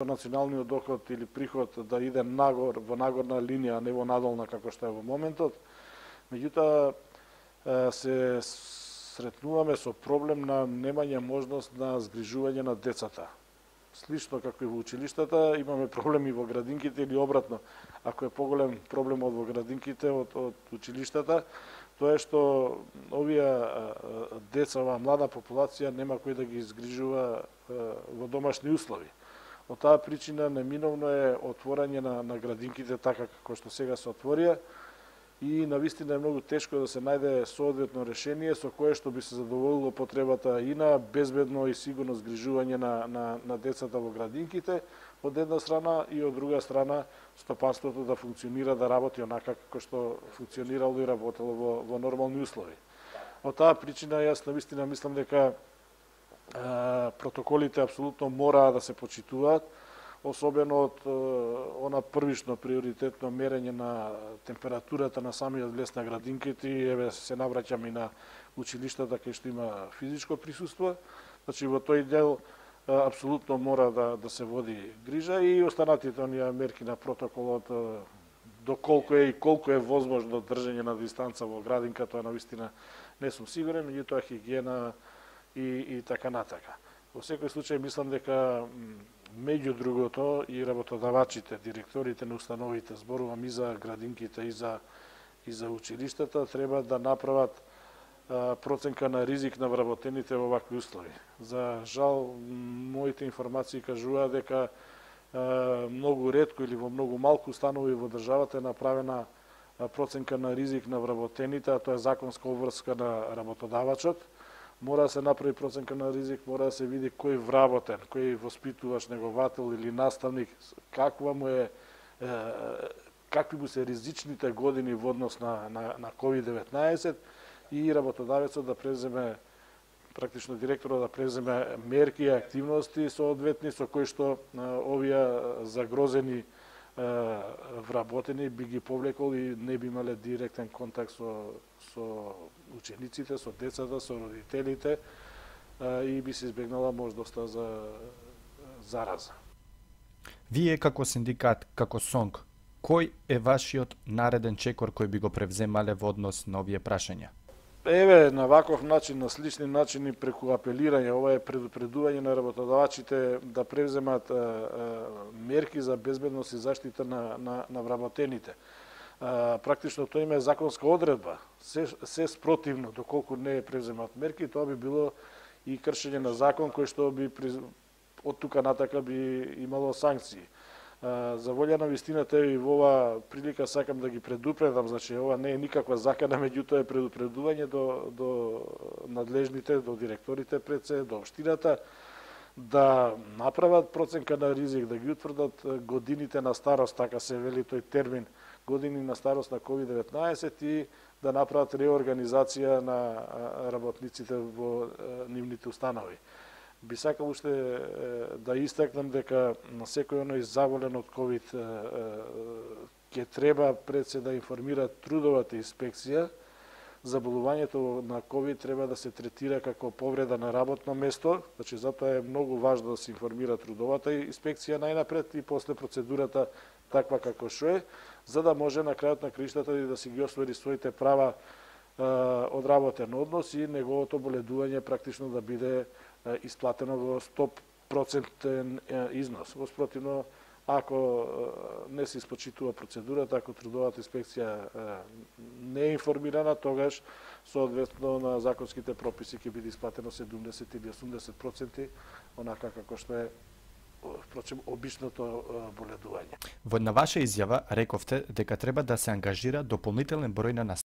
националниот доход или приход да иде нагор, во нагорна линија, а не во надолна како што е во моментот. Меѓутоа се сретнуваме со проблем на немање можност на згрижување на децата. Слично како и во училиштата, имаме проблеми во градинките или обратно. Ако е поголем проблемот во градинките од училиштата, тоа е што овие деца, оваа млада популација нема кој да ги згрижува во домашни услови. Од таа причина неминовно е отворање на градинките така како што сега се отворија и навистина е многу тешко да се најде соодветно решение со кое што би се задоволило потребата и на безбедно и сигурно згрижување на децата во градинките од една страна и од друга страна стопанството да функционира, да работи онака како што функционирало и работело во нормални услови. Од таа причина јас навистина мислам дека протоколите апсолутно мораа да се почитуваат, особено од она првично приоритетно мерење на температурата на самиот лес на градинките и еве се навраќам и на училиштата кај што има физичко присуство. Значи во тој дел апсолутно мора да се води грижа и останатите оние мерки на протоколот доколку е и колку е возможно држење на дистанца во градинка, тоа навистина не сум сигурен, меѓутоа хигиена и така натака. Во секој случај мислам дека меѓу другото и работодавачите, директорите на установите, зборувам и за градинките и за училиштата, треба да направат проценка на ризик на вработените во вакви услови. За жал, моите информации кажуваат дека многу ретко или во многу малку установи во државата е направена проценка на ризик на вработените, а тоа е законска обврска на работодавачот. Мора да се направи проценка на ризик, мора да се види кој вработен, кој воспитуваш, неговател или наставник, какви му се ризичните години во однос на COVID-19 и работодавецот да преземе, практично директорот да преземе мерки и активности соодветни со кои што овие загрозени вработени би ги повлекол и не би имале директен контакт со учениците, со децата, со родителите и би се избегнала можноста за зараза. Вие како синдикат, како СОНК, кој е вашиот нареден чекор кој би го превземале во однос на овие прашања? Еве, на ваков начин, на слични начини, преку апелирање, ова е предупредување на работодавачите да превземат мерки за безбедност и заштита на вработените. Практично тоа има законска одредба. Се спротивно, доколку не е превземат мерки, тоа би било и кршење на закон кој што би од тука натака би имало санкции. За волја на вистината и во ова прилика сакам да ги предупредам, значи ова не е никаква закана, меѓутоа е предупредување до надлежните, до директорите пред се, до општината, да направат проценка на ризик, да ги утврдат годините на старост, така се вели тој термин, години на старост на COVID-19 и да направат реорганизација на работниците во нивните установи. Би сакал уште да истакнам дека на секој оној заболен од ковид ќе треба пред се да информира трудовата инспекција. Заболувањето на ковид треба да се третира како повреда на работно место, значи затоа е многу важно да се информира трудовата инспекција најнапред и после процедурата таква како што е, за да може на крајот на краиштата да си ги оствари своите права од работен однос и неговото боледување практично да биде исплатено во 100% износ. Во спротивно, ако не се испочитува процедурата, ако трудовата инспекција не е информирана, тогаш соодветно на законските прописи ќе биде исплатено 70 или 80%, онака како што е впрочем обичното боледување. Во една ваша изјава рековте дека треба да се ангажира дополнителен број на